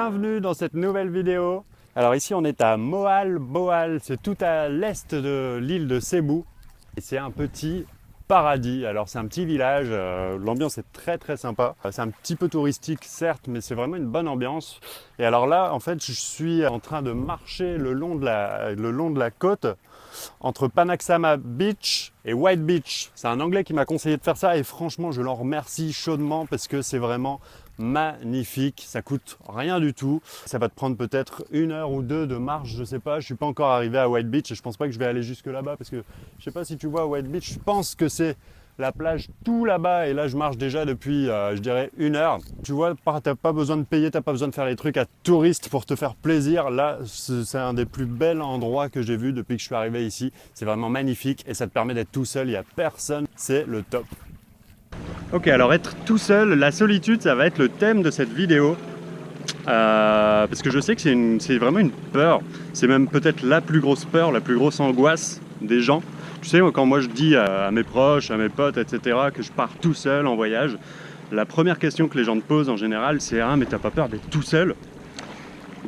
bienvenue dans cette nouvelle vidéo. Alors ici on est à Moal. Boal, c'est tout à l'est de l'île de Cebu et c'est un petit paradis. Alors c'est un petit village, l'ambiance est très sympa. C'est un petit peu touristique certes, mais c'est vraiment une bonne ambiance. Et alors là en fait je suis en train de marcher le long de la côte entre Panaxama Beach et White Beach. C'est un Anglais qui m'a conseillé de faire ça et franchement je l'en remercie chaudement parce que c'est vraiment magnifique, ça coûte rien du tout. Ça va te prendre peut-être 1 heure ou 2 de marche, je sais pas. Je suis pas encore arrivé à White Beach et je pense pas que je vais aller jusque là-bas parce que je sais pas si tu vois White Beach, je pense que c'est la plage tout là-bas et là je marche déjà depuis je dirais 1 heure. Tu vois, t'as pas besoin de payer, t'as pas besoin de faire les trucs à touristes pour te faire plaisir. Là c'est un des plus bels endroits que j'ai vu depuis que je suis arrivé ici. C'est vraiment magnifique et ça te permet d'être tout seul, il n'y a personne, c'est le top. Ok, alors être tout seul, la solitude, ça va être le thème de cette vidéo. Parce que je sais que c'est vraiment une peur. C'est même peut-être la plus grosse peur, la plus grosse angoisse des gens. Tu sais, quand moi je dis à mes proches, à mes potes, etc. que je pars tout seul en voyage, la première question que les gens te posent en général, c'est « Ah, mais t'as pas peur d'être tout seul ?»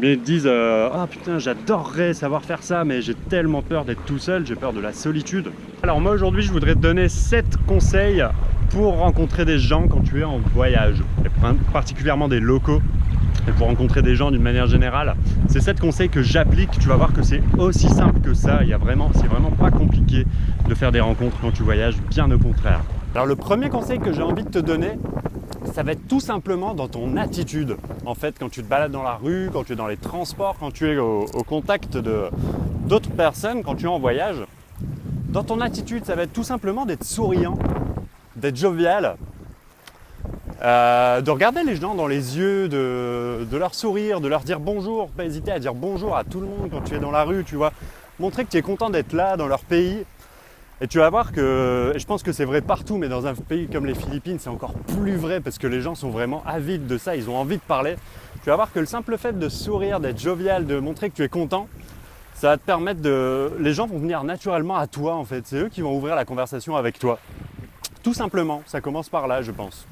Mais ils te disent « Ah putain, j'adorerais savoir faire ça, mais j'ai tellement peur d'être tout seul, j'ai peur de la solitude. » Alors moi aujourd'hui, je voudrais te donner 7 conseils pour rencontrer des gens quand tu es en voyage, et particulièrement des locaux, et pour rencontrer des gens d'une manière générale. C'est 7 conseils que j'applique, tu vas voir que c'est aussi simple que ça, c'est vraiment pas compliqué de faire des rencontres quand tu voyages, bien au contraire. Alors le premier conseil que j'ai envie de te donner, ça va être tout simplement dans ton attitude. En fait, quand tu te balades dans la rue, quand tu es dans les transports, quand tu es au contact d'autres personnes, quand tu es en voyage, dans ton attitude, ça va être tout simplement d'être souriant, d'être jovial, de regarder les gens dans les yeux, de leur sourire, de leur dire bonjour, pas hésiter à dire bonjour à tout le monde quand tu es dans la rue, tu vois, montrer que tu es content d'être là dans leur pays. Et tu vas voir que, et je pense que c'est vrai partout, mais dans un pays comme les Philippines, c'est encore plus vrai parce que les gens sont vraiment avides de ça, ils ont envie de parler. Tu vas voir que le simple fait de sourire, d'être jovial, de montrer que tu es content, ça va te permettre les gens vont venir naturellement à toi en fait, c'est eux qui vont ouvrir la conversation avec toi. Tout simplement, ça commence par là je pense.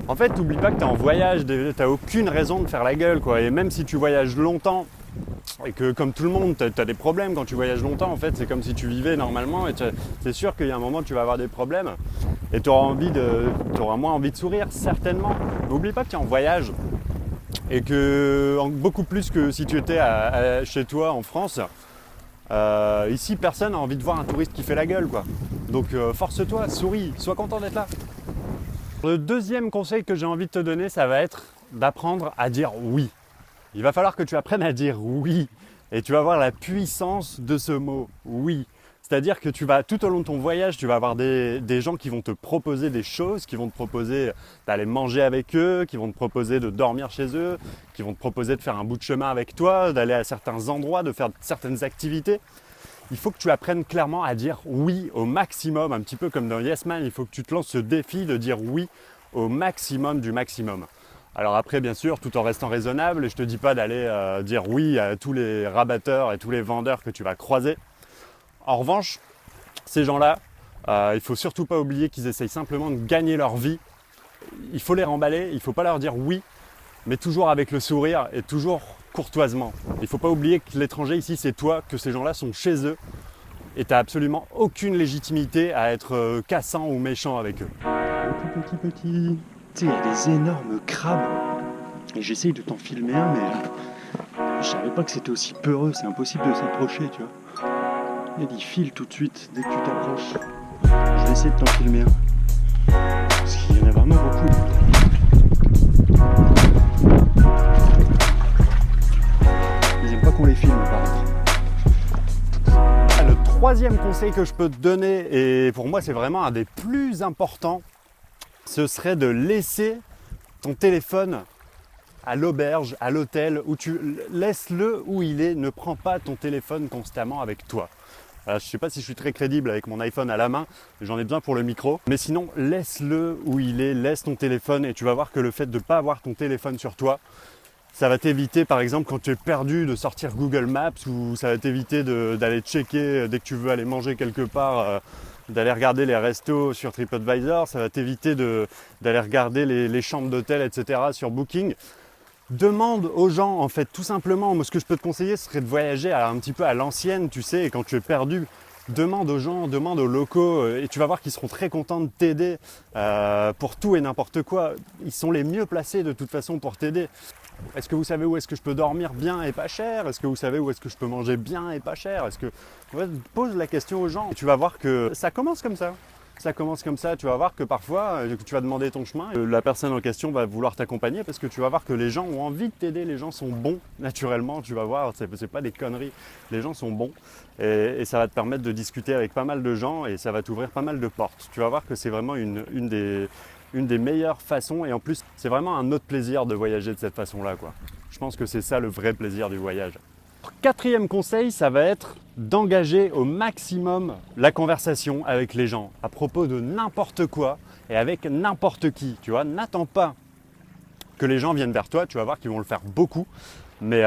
En fait, n'oublie pas que tu es en voyage, tu n'as aucune raison de faire la gueule quoi. Et même si tu voyages longtemps, et que comme tout le monde, tu as des problèmes quand tu voyages longtemps, en fait, c'est comme si tu vivais normalement et c'est sûr qu'il y a un moment où tu vas avoir des problèmes et tu auras moins envie de sourire, certainement. N'oublie pas que tu es en voyage et que beaucoup plus que si tu étais chez toi en France, ici personne n'a envie de voir un touriste qui fait la gueule quoi. Donc force-toi, souris, sois content d'être là. Le deuxième conseil que j'ai envie de te donner, ça va être d'apprendre à dire oui. Il va falloir que tu apprennes à dire oui et tu vas voir la puissance de ce mot oui. C'est-à-dire que tout au long de ton voyage, tu vas avoir des gens qui vont te proposer des choses, qui vont te proposer d'aller manger avec eux, qui vont te proposer de dormir chez eux, qui vont te proposer de faire un bout de chemin avec toi, d'aller à certains endroits, de faire certaines activités. Il faut que tu apprennes clairement à dire oui au maximum, un petit peu comme dans Yes Man, il faut que tu te lances ce défi de dire oui au maximum du maximum. Alors après, bien sûr, tout en restant raisonnable, je ne te dis pas d'aller dire oui à tous les rabatteurs et tous les vendeurs que tu vas croiser. En revanche, ces gens-là, il ne faut surtout pas oublier qu'ils essayent simplement de gagner leur vie. Il faut les remballer, il ne faut pas leur dire oui, mais toujours avec le sourire et toujours courtoisement. Il ne faut pas oublier que l'étranger ici, c'est toi, que ces gens-là sont chez eux et tu n'as absolument aucune légitimité à être cassant ou méchant avec eux. Petit. Tu sais, il y a des énormes crabes et j'essaye de t'en filmer un, mais je savais pas que c'était aussi peureux, c'est impossible de s'approcher, tu vois. Il y a des fils tout de suite dès que tu t'approches. Je vais essayer de t'en filmer un. Parce qu'il y en a vraiment beaucoup. Ils aiment pas qu'on les filme par contre. Le troisième conseil que je peux te donner, et pour moi c'est vraiment un des plus importants, ce serait de laisser ton téléphone à l'auberge, à l'hôtel, où laisse-le où il est, ne prends pas ton téléphone constamment avec toi. Je ne sais pas si je suis très crédible avec mon iPhone à la main, j'en ai besoin pour le micro, mais sinon laisse-le où il est, laisse ton téléphone et tu vas voir que le fait de ne pas avoir ton téléphone sur toi, ça va t'éviter par exemple quand tu es perdu de sortir Google Maps ou ça va t'éviter d'aller checker dès que tu veux aller manger quelque part, d'aller regarder les restos sur TripAdvisor, ça va t'éviter d'aller regarder les chambres d'hôtel, etc. sur Booking. Demande aux gens, en fait, tout simplement. Moi, ce que je peux te conseiller, ce serait de voyager un petit peu à l'ancienne, tu sais, et quand tu es perdu, demande aux gens, demande aux locaux, et tu vas voir qu'ils seront très contents de t'aider pour tout et n'importe quoi. Ils sont les mieux placés de toute façon pour t'aider. Est-ce que vous savez où est-ce que je peux dormir bien et pas cher? Est-ce que vous savez où est-ce que je peux manger bien et pas cher? Ouais, pose la question aux gens et tu vas voir que ça commence comme ça. Ça commence comme ça, tu vas voir que parfois, tu vas demander ton chemin, la personne en question va vouloir t'accompagner parce que tu vas voir que les gens ont envie de t'aider, les gens sont bons naturellement, tu vas voir, c'est pas des conneries, les gens sont bons et ça va te permettre de discuter avec pas mal de gens et ça va t'ouvrir pas mal de portes. Tu vas voir que c'est vraiment une des meilleures façons et en plus, c'est vraiment un autre plaisir de voyager de cette façon-là, quoi. Je pense que c'est ça le vrai plaisir du voyage. Quatrième conseil, ça va être d'engager au maximum la conversation avec les gens à propos de n'importe quoi et avec n'importe qui. Tu vois, n'attends pas que les gens viennent vers toi, tu vas voir qu'ils vont le faire beaucoup, mais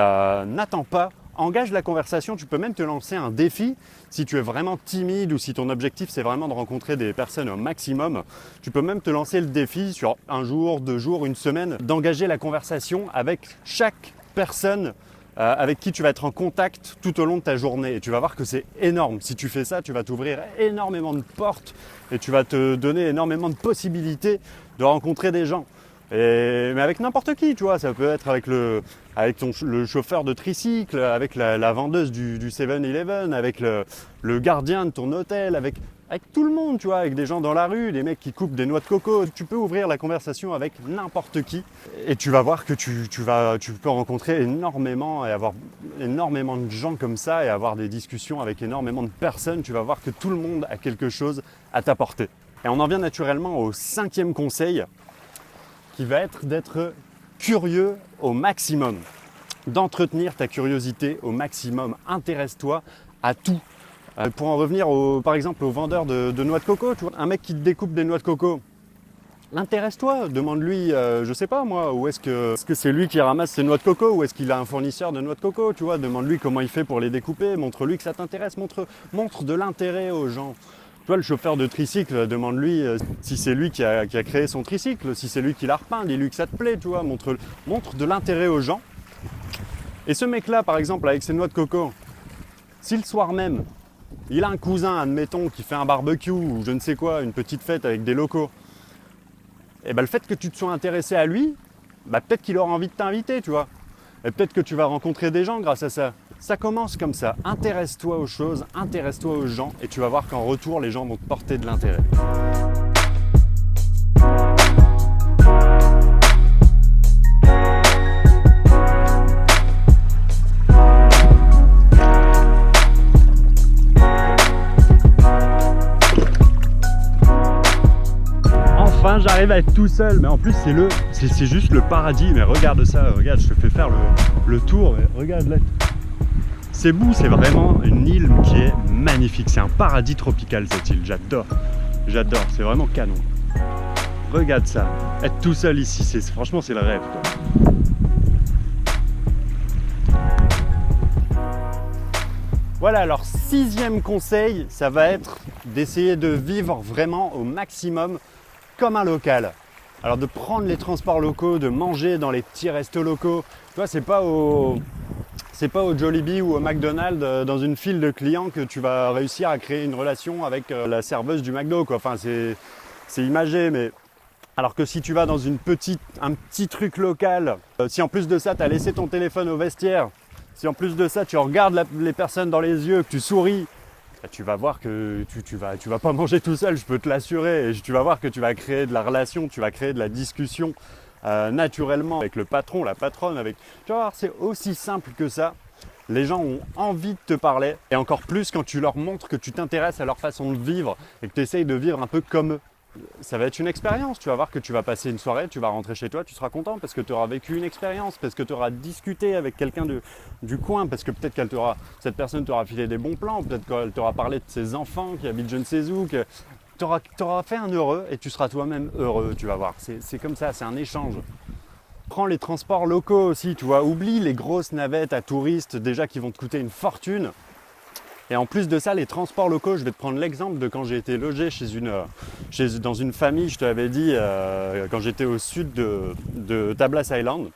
n'attends pas, engage la conversation. Tu peux même te lancer un défi si tu es vraiment timide ou si ton objectif c'est vraiment de rencontrer des personnes au maximum. Tu peux même te lancer le défi sur un jour, 2 jours, une semaine, d'engager la conversation avec chaque personne avec qui tu vas être en contact tout au long de ta journée. Et tu vas voir que c'est énorme. Si tu fais ça, tu vas t'ouvrir énormément de portes et tu vas te donner énormément de possibilités de rencontrer des gens. Mais avec n'importe qui, tu vois. Ça peut être avec le chauffeur de tricycle, avec la vendeuse du 7-Eleven, avec le gardien de ton hôtel, avec tout le monde, tu vois, avec des gens dans la rue, des mecs qui coupent des noix de coco. Tu peux ouvrir la conversation avec n'importe qui et tu vas voir que tu peux rencontrer énormément et avoir énormément de gens comme ça et avoir des discussions avec énormément de personnes. Tu vas voir que tout le monde a quelque chose à t'apporter. Et on en vient naturellement au 5e conseil qui va être d'être curieux au maximum, d'entretenir ta curiosité au maximum. Intéresse-toi à tout. Pour en revenir par exemple aux vendeurs de noix de coco, tu vois, un mec qui te découpe des noix de coco, intéresse-toi, demande-lui, je sais pas moi, est-ce que c'est lui qui ramasse ses noix de coco ou est-ce qu'il a un fournisseur de noix de coco, tu vois, demande-lui comment il fait pour les découper, montre-lui que ça t'intéresse, montre de l'intérêt aux gens. Tu vois, le chauffeur de tricycle, demande-lui si c'est lui qui a créé son tricycle, si c'est lui qui l'a repeint, dis-lui que ça te plaît, tu vois, montre de l'intérêt aux gens. Et ce mec-là, par exemple, avec ses noix de coco, si le soir même, il a un cousin, admettons, qui fait un barbecue ou je ne sais quoi, une petite fête avec des locaux, et ben le fait que tu te sois intéressé à lui, peut-être qu'il aura envie de t'inviter, tu vois. Et peut-être que tu vas rencontrer des gens grâce à ça. Ça commence comme ça. Intéresse-toi aux choses, intéresse-toi aux gens et tu vas voir qu'en retour, les gens vont te porter de l'intérêt. Enfin, j'arrive à être tout seul, mais en plus c'est juste le paradis. Mais regarde ça, regarde, je te fais faire le tour. Mais regarde là, c'est beau, c'est vraiment une île qui est magnifique. C'est un paradis tropical cette île. J'adore, c'est vraiment canon. Regarde ça, être tout seul ici, franchement c'est le rêve, quoi. Voilà, alors 6e conseil, ça va être d'essayer de vivre vraiment au maximum comme un local. Alors de prendre les transports locaux, de manger dans les petits restos locaux. Tu vois, c'est pas au Jollibee ou au McDonald's dans une file de clients que tu vas réussir à créer une relation avec la serveuse du McDo, quoi. Enfin, c'est imagé, mais alors que si tu vas dans un petit truc local, si en plus de ça tu as laissé ton téléphone au vestiaire, si en plus de ça tu regardes les personnes dans les yeux, que tu souris, tu vas voir que tu vas pas manger tout seul, je peux te l'assurer. Et tu vas voir que tu vas créer de la relation, tu vas créer de la discussion naturellement avec le patron, la patronne. Tu vas voir, c'est aussi simple que ça. Les gens ont envie de te parler et encore plus quand tu leur montres que tu t'intéresses à leur façon de vivre et que tu essayes de vivre un peu comme eux. Ça va être une expérience, tu vas voir que tu vas passer une soirée, tu vas rentrer chez toi, tu seras content parce que tu auras vécu une expérience, parce que tu auras discuté avec quelqu'un du coin, parce que peut-être cette personne t'aura filé des bons plans, peut-être qu'elle t'aura parlé de ses enfants qui habitent je ne sais où, que tu auras fait un heureux et tu seras toi-même heureux, tu vas voir. C'est comme ça, c'est un échange. Prends les transports locaux aussi, tu vois, oublie les grosses navettes à touristes déjà qui vont te coûter une fortune. Et en plus de ça, les transports locaux, je vais te prendre l'exemple de quand j'ai été logé dans une famille, je te l'avais dit, quand j'étais au sud de Tablas Island.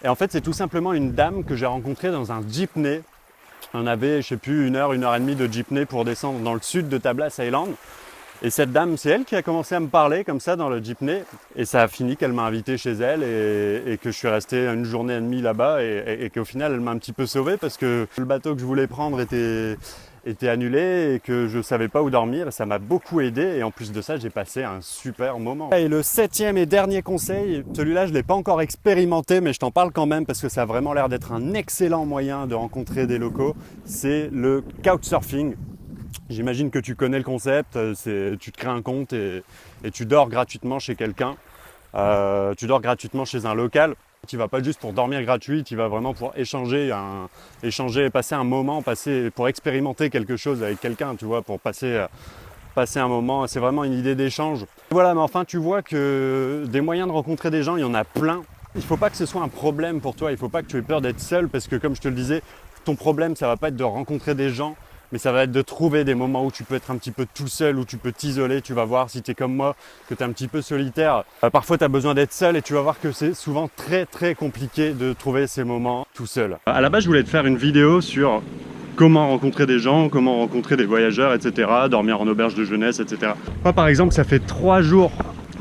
Et en fait, c'est tout simplement une dame que j'ai rencontrée dans un jeepney. On avait, je sais plus, une heure et demie de jeepney pour descendre dans le sud de Tablas Island. Et cette dame, c'est elle qui a commencé à me parler comme ça dans le jeepney. Et ça a fini qu'elle m'a invité chez elle et que je suis resté une journée et demie là-bas et qu'au final, elle m'a un petit peu sauvé parce que le bateau que je voulais prendre était annulé et que je ne savais pas où dormir. Et ça m'a beaucoup aidé et en plus de ça, j'ai passé un super moment. Et le 7e et dernier conseil, celui-là, je ne l'ai pas encore expérimenté, mais je t'en parle quand même parce que ça a vraiment l'air d'être un excellent moyen de rencontrer des locaux. C'est le couchsurfing. J'imagine que tu connais le concept, tu te crées un compte et tu dors gratuitement chez quelqu'un, tu dors gratuitement chez un local. Tu ne vas pas juste pour dormir gratuit, tu vas vraiment pour échanger, passer un moment, pour expérimenter quelque chose avec quelqu'un, tu vois, pour passer un moment. C'est vraiment une idée d'échange. Voilà, mais enfin tu vois que des moyens de rencontrer des gens, il y en a plein. Il ne faut pas que ce soit un problème pour toi, il ne faut pas que tu aies peur d'être seul parce que comme je te le disais, ton problème ça ne va pas être de rencontrer des gens, mais ça va être de trouver des moments où tu peux être un petit peu tout seul, où tu peux t'isoler. Tu vas voir, si tu es comme moi, que tu es un petit peu solitaire. Parfois, tu as besoin d'être seul et tu vas voir que c'est souvent très très compliqué de trouver ces moments tout seul. À la base, je voulais te faire une vidéo sur comment rencontrer des gens, comment rencontrer des voyageurs, etc. Dormir en auberge de jeunesse, etc. Moi, par exemple, ça fait 3 jours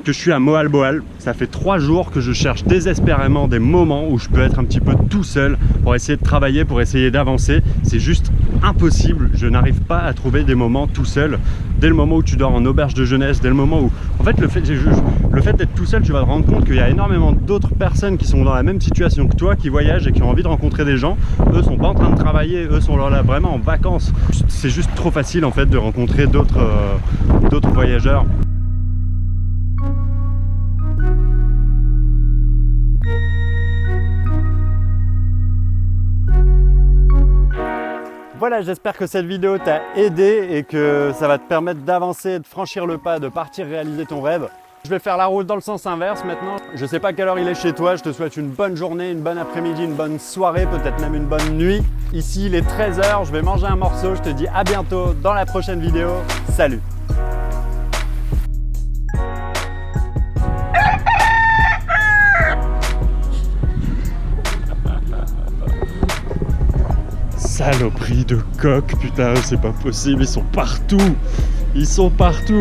que je suis à Moalboal. Ça fait 3 jours que je cherche désespérément des moments où je peux être un petit peu tout seul pour essayer de travailler, pour essayer d'avancer. C'est juste impossible. Je n'arrive pas à trouver des moments tout seul. Dès le moment où tu dors en auberge de jeunesse, dès le moment où... En fait, le fait d'être tout seul, tu vas te rendre compte qu'il y a énormément d'autres personnes qui sont dans la même situation que toi, qui voyagent et qui ont envie de rencontrer des gens. Eux sont pas en train de travailler, eux sont là vraiment en vacances. C'est juste trop facile en fait de rencontrer d'autres voyageurs. Voilà, j'espère que cette vidéo t'a aidé et que ça va te permettre d'avancer, de franchir le pas, de partir réaliser ton rêve. Je vais faire la route dans le sens inverse maintenant. Je ne sais pas quelle heure il est chez toi, je te souhaite une bonne journée, une bonne après-midi, une bonne soirée, peut-être même une bonne nuit. Ici, il est 13h, je vais manger un morceau, je te dis à bientôt dans la prochaine vidéo. Salut! Saloperie de coq, putain, c'est pas possible, ils sont partout! Ils sont partout!